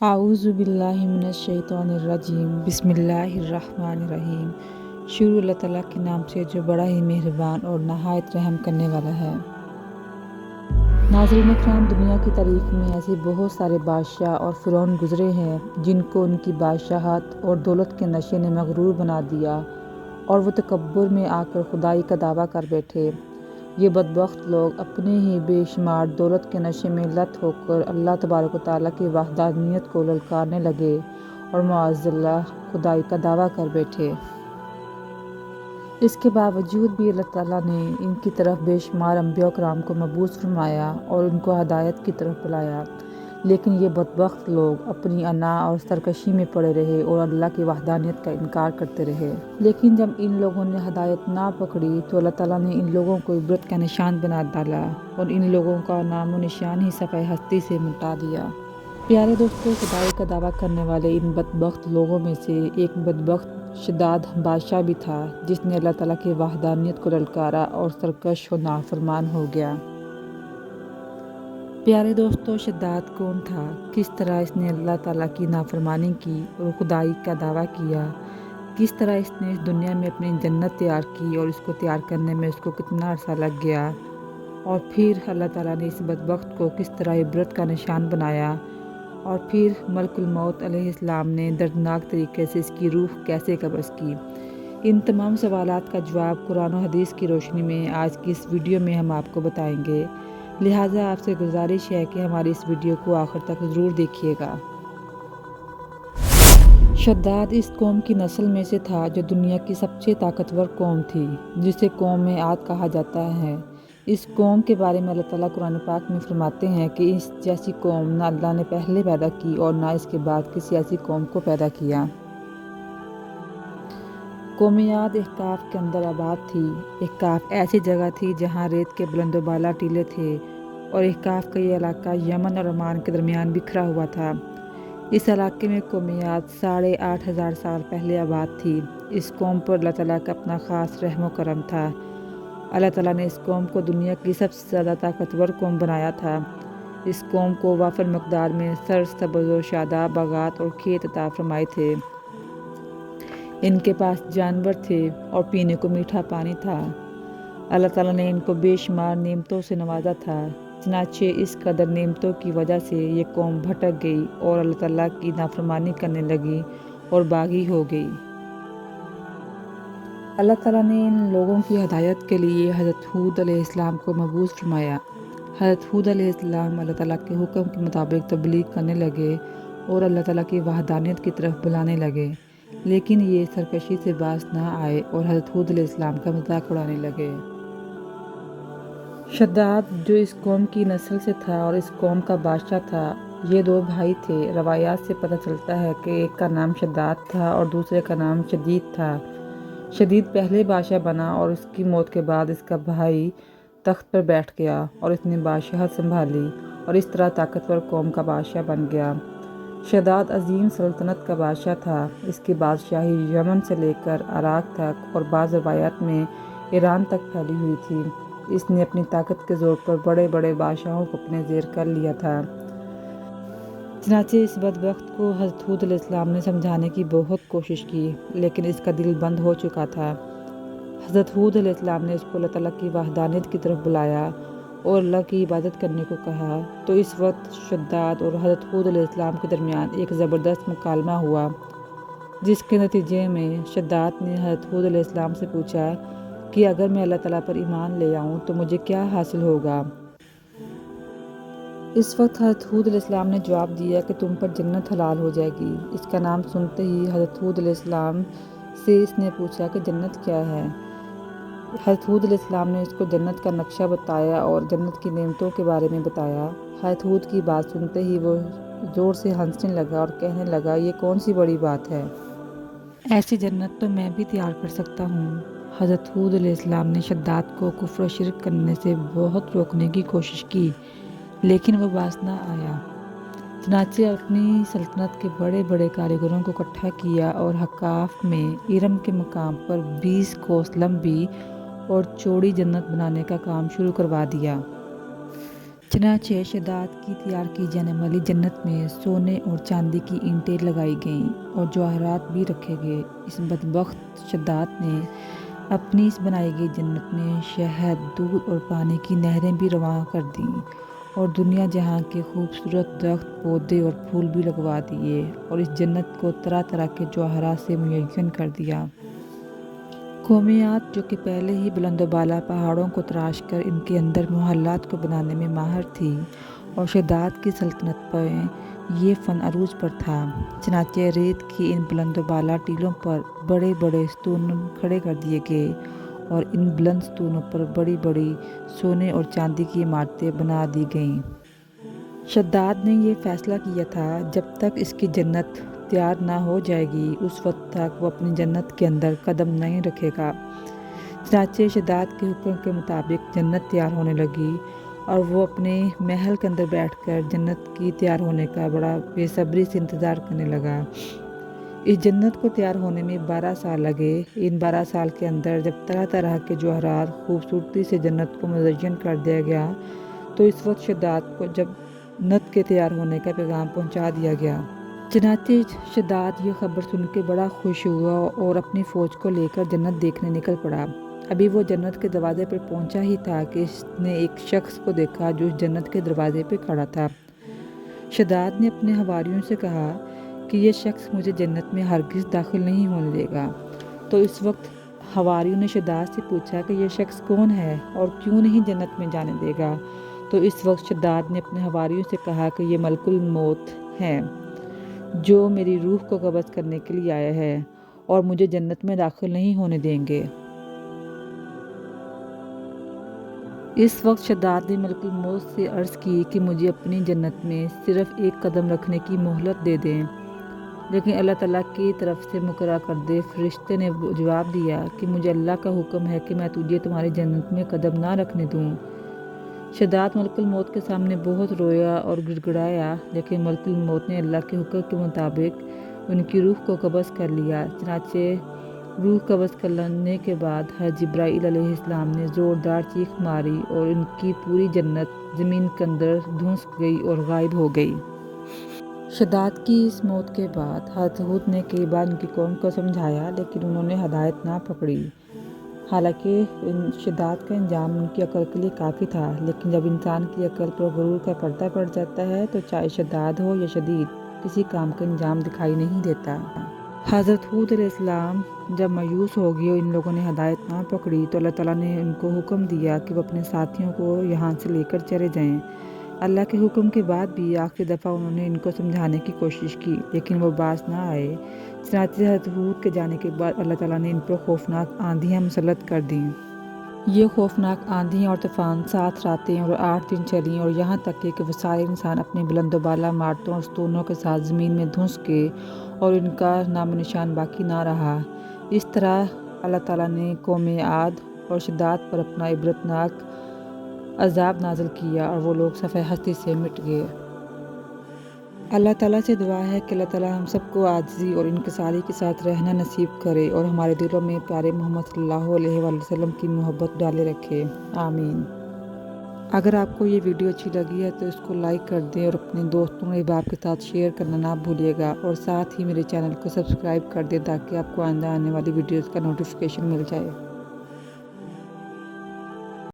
اعوذ باللہ من الشیطان الرجیم بسم اللہ الرحمن الرحیم۔ شروع اللہ تعالیٰ کے نام سے جو بڑا ہی مہربان اور نہایت رحم کرنے والا ہے۔ ناظرین اکرام، دنیا کی تاریخ میں ایسے بہت سارے بادشاہ اور فرعون گزرے ہیں جن کو ان کی بادشاہت اور دولت کے نشے نے مغرور بنا دیا اور وہ تکبر میں آ کر خدائی کا دعویٰ کر بیٹھے۔ یہ بدبخت لوگ اپنے ہی بے شمار دولت کے نشے میں لت ہو کر اللہ تبارک و تعالیٰ کی وحدانیت کو للکارنے لگے اور معاذ اللہ خدائی کا دعویٰ کر بیٹھے۔ اس کے باوجود بھی اللہ تعالیٰ نے ان کی طرف بے شمار انبیاء و کرام کو مبعوث فرمایا اور ان کو ہدایت کی طرف بلایا، لیکن یہ بدبخت لوگ اپنی انا اور سرکشی میں پڑے رہے اور اللہ کی وحدانیت کا انکار کرتے رہے۔ لیکن جب ان لوگوں نے ہدایت نہ پکڑی تو اللہ تعالیٰ نے ان لوگوں کو عبرت کا نشان بنا ڈالا اور ان لوگوں کا نام و نشان ہی صفحہ ہستی سے مٹا دیا۔ پیارے دوستو، خدائی کا دعویٰ کرنے والے ان بدبخت لوگوں میں سے ایک بدبخت شداد بادشاہ بھی تھا جس نے اللہ تعالیٰ کی وحدانیت کو للکارا اور سرکش و نافرمان ہو گیا۔ پیارے دوستو، شداد کون تھا؟ کس طرح اس نے اللہ تعالیٰ کی نافرمانی کی اور خدائی کا دعویٰ کیا؟ کس طرح اس نے اس دنیا میں اپنی جنت تیار کی اور اس کو تیار کرنے میں اس کو کتنا عرصہ لگ گیا؟ اور پھر اللہ تعالیٰ نے اس بدبخت کو کس طرح عبرت کا نشان بنایا؟ اور پھر ملک الموت علیہ السلام نے دردناک طریقے سے اس کی روح کیسے قبض کی؟ ان تمام سوالات کا جواب قرآن و حدیث کی روشنی میں آج کی اس ویڈیو میں ہم آپ کو بتائیں گے، لہٰذا آپ سے گزارش ہے کہ ہماری اس ویڈیو کو آخر تک ضرور دیکھیے گا۔ شداد اس قوم کی نسل میں سے تھا جو دنیا کی سب سے طاقتور قوم تھی، جسے قوم عاد کہا جاتا ہے۔ اس قوم کے بارے میں اللہ تعالیٰ قرآن پاک میں فرماتے ہیں کہ اس جیسی قوم نہ اللہ نے پہلے پیدا کی اور نہ اس کے بعد کسی ایسی قوم کو پیدا کیا۔ قوم عاد احقاف کے اندر آباد تھی۔ احقاف ایسی جگہ تھی جہاں ریت کے بلند و بالا ٹیلے تھے اور احقاف کا یہ علاقہ یمن اور عمان کے درمیان بکھرا ہوا تھا۔ اس علاقے میں قوم عاد 8,500 سال پہلے آباد تھی۔ اس قوم پر اللہ تعالیٰ کا اپنا خاص رحم و کرم تھا۔ اللہ تعالیٰ نے اس قوم کو دنیا کی سب سے زیادہ طاقتور قوم بنایا تھا۔ اس قوم کو وافر مقدار میں سرسبز و شاداب باغات اور کھیت عطا فرمائے تھے۔ ان کے پاس جانور تھے اور پینے کو میٹھا پانی تھا۔ اللہ تعالیٰ نے ان کو بے شمار نعمتوں سے نوازا تھا، چنانچہ اس قدر نعمتوں کی وجہ سے یہ قوم بھٹک گئی اور اللہ تعالیٰ کی نافرمانی کرنے لگی اور باغی ہو گئی۔ اللہ تعالیٰ نے ان لوگوں کی ہدایت کے لیے حضرت ہود علیہ السلام کو مبعوث فرمایا۔ حضرت ہود علیہ السلام اللہ تعالیٰ کے حکم کے مطابق تبلیغ کرنے لگے اور اللہ تعالیٰ کی وحدانیت کی طرف بلانے لگے، لیکن یہ سرکشی سے باز نہ آئے اور حضرت ہود علیہ السلام کا مذاق اڑانے لگے۔ شداد جو اس قوم کی نسل سے تھا اور اس قوم کا بادشاہ تھا، یہ دو بھائی تھے۔ روایات سے پتہ چلتا ہے کہ ایک کا نام شداد تھا اور دوسرے کا نام شدید تھا۔ شدید پہلے بادشاہ بنا اور اس کی موت کے بعد اس کا بھائی تخت پر بیٹھ گیا اور اس نے بادشاہت سنبھالی اور اس طرح طاقتور قوم کا بادشاہ بن گیا۔ شداد عظیم سلطنت کا بادشاہ تھا۔ اس کی بادشاہی یمن سے لے کر عراق تک اور بعض روایات میں ایران تک پھیلی ہوئی تھی۔ اس نے اپنی طاقت کے زور پر بڑے بڑے بادشاہوں کو اپنے زیر کر لیا تھا۔ چنانچہ اس بدبخت کو حضرت ہود علیہ السلام نے سمجھانے کی بہت کوشش کی، لیکن اس کا دل بند ہو چکا تھا۔ حضرت ہود علیہ السلام نے اس کو اللہ تعالیٰ کی وحدانیت کی طرف بلایا اور اللہ کی عبادت کرنے کو کہا، تو اس وقت شداد اور حضرت ہود علیہ السلام کے درمیان ایک زبردست مکالمہ ہوا، جس کے نتیجے میں شداد نے حضرت ہود علیہ السلام سے پوچھا کہ اگر میں اللہ تعالیٰ پر ایمان لے آؤں تو مجھے کیا حاصل ہوگا؟ اس وقت حضرت ہود علیہ السلام نے جواب دیا کہ تم پر جنت حلال ہو جائے گی۔ اس کا نام سنتے ہی حضرت ہود علیہ السلام سے اس نے پوچھا کہ جنت کیا ہے؟ حضرت ہود علیہ السلام نے اس کو جنت کا نقشہ بتایا اور جنت کی نعمتوں کے بارے میں بتایا۔ حضرت ہود کی بات سنتے ہی وہ زور سے ہنسنے لگا اور کہنے لگا، یہ کون سی بڑی بات ہے؟ ایسی جنت تو میں بھی تیار کر سکتا ہوں۔ حضرت ہود علیہ السلام نے شداد کو کفر و شرک کرنے سے بہت روکنے کی کوشش کی، لیکن وہ باز نہ آیا۔ چنانچہ اپنی سلطنت کے بڑے بڑے کاریگروں کو اکٹھا کیا اور احقاف میں ارم کے مقام پر 20 کوس لمبی اور چوڑی جنت بنانے کا کام شروع کروا دیا۔ چنانچہ شداد کی تیار کی جانے والی جنت میں سونے اور چاندی کی اینٹیں لگائی گئیں اور جواہرات بھی رکھے گئے۔ اس بدبخت شداد نے اپنی اس بنائی گئی جنت میں شہد، دودھ اور پانی کی نہریں بھی رواں کر دیں اور دنیا جہاں کے خوبصورت درخت، پودے اور پھول بھی لگوا دیے اور اس جنت کو طرح طرح کے جواہرات سے مزین کر دیا۔ قومیات جو کہ پہلے ہی بلند و بالا پہاڑوں کو تراش کر ان کے اندر محلات کو بنانے میں ماہر تھی اور شداد کی سلطنت پر یہ فن عروج پر تھا، چنانچہ ریت کی ان بلند و بالا ٹیلوں پر بڑے بڑے ستون کھڑے کر دیے گئے اور ان بلند ستونوں پر بڑی بڑی سونے اور چاندی کی عمارتیں بنا دی گئیں۔ شداد نے یہ فیصلہ کیا تھا جب تک اس کی جنت تیار نہ ہو جائے گی اس وقت تک وہ اپنی جنت کے اندر قدم نہیں رکھے گا۔ چنانچہ شداد کے حکم کے مطابق جنت تیار ہونے لگی اور وہ اپنے محل کے اندر بیٹھ کر جنت کی تیار ہونے کا بڑا بے صبری سے انتظار کرنے لگا۔ اس جنت کو تیار ہونے میں 12 سال لگے۔ ان 12 سال کے اندر جب طرح طرح کے جواہرات خوبصورتی سے جنت کو مزین کر دیا گیا تو اس وقت شداد کو جنت کے تیار ہونے کا پیغام پہنچا دیا گیا۔ چنانچہ شداد یہ خبر سن کے بڑا خوش ہوا اور اپنی فوج کو لے کر جنت دیکھنے نکل پڑا۔ ابھی وہ جنت کے دروازے پر پہنچا ہی تھا کہ اس نے ایک شخص کو دیکھا جو اس جنت کے دروازے پہ کھڑا تھا۔ شداد نے اپنے حواریوں سے کہا کہ یہ شخص مجھے جنت میں ہرگز داخل نہیں ہونے دے گا۔ تو اس وقت حواریوں نے شداد سے پوچھا کہ یہ شخص کون ہے اور کیوں نہیں جنت میں جانے دے گا؟ تو اس وقت شداد نے اپنے حواریوں سے کہا کہ یہ ملک الموت ہے جو میری روح کو قبض کرنے کے لیے آیا ہے اور مجھے جنت میں داخل نہیں ہونے دیں گے۔ اس وقت شداد نے ملک الموت سے عرض کی کہ مجھے اپنی جنت میں صرف ایک قدم رکھنے کی مہلت دے دیں، لیکن اللہ تعالیٰ کی طرف سے مقرر کردہ فرشتے نے جواب دیا کہ مجھے اللہ کا حکم ہے کہ میں تجھے تمہاری جنت میں قدم نہ رکھنے دوں۔ شداد ملک الموت کے سامنے بہت رویا اور گڑ گڑایا، لیکن ملک الموت نے اللہ کے حکم کے مطابق ان کی روح کو قبض کر لیا۔ چنانچہ روح قبض کر لینے کے بعد حضرت جبرائیل علیہ السلام نے زوردار چیخ ماری اور ان کی پوری جنت زمین کے اندر دھنس گئی اور غائب ہو گئی۔ شداد کی اس موت کے بعد حضرت ہود نے کئی بار ان کی قوم کو سمجھایا لیکن انہوں نے ہدایت نہ پکڑی۔ حالانکہ شداد کا انجام ان کی عقل کے لیے کافی تھا، لیکن جب انسان کی عقل پر غرور کا پردہ پڑ جاتا ہے تو چاہے شداد ہو یا شدید، کسی کام کا انجام دکھائی نہیں دیتا۔ حضرت ہود علیہ السلام جب مایوس ہو گئے اور ان لوگوں نے ہدایت نہ پکڑی تو اللہ تعالیٰ نے ان کو حکم دیا کہ وہ اپنے ساتھیوں کو یہاں سے لے کر چلے جائیں۔ اللہ کے حکم کے بعد بھی آخری دفعہ انہوں نے ان کو سمجھانے کی کوشش کی لیکن وہ باز نہ آئے۔ چنانچہ حضرت ہود کے جانے کے بعد اللہ تعالیٰ نے ان پر خوفناک آندھیاں مسلط کر دیں۔ یہ خوفناک آندھیاں اور طوفان 7 راتیں اور 8 دن چلیں اور یہاں تک کہ وہ سارے انسان اپنے بلند و بالا عمارتوں اور ستونوں کے ساتھ زمین میں دھنس گئے اور ان کا نام و نشان باقی نہ رہا۔ اس طرح اللہ تعالیٰ نے قوم عاد اور شداد پر اپنا عبرتناک عذاب نازل کیا اور وہ لوگ صفحہ ہستی سے مٹ گئے۔ اللہ تعالیٰ سے دعا ہے کہ اللہ تعالیٰ ہم سب کو عاجزی اور انکساری کے ساتھ رہنا نصیب کرے اور ہمارے دلوں میں پیارے محمد صلی اللہ علیہ وآلہ وسلم کی محبت ڈالے رکھے، آمین۔ اگر آپ کو یہ ویڈیو اچھی لگی ہے تو اس کو لائک کر دیں اور اپنے دوستوں اور احباب کے ساتھ شیئر کرنا نہ بھولیے گا اور ساتھ ہی میرے چینل کو سبسکرائب کر دیں تاکہ آپ کو آئندہ آنے والی ویڈیوز کا نوٹیفیکیشن مل جائے۔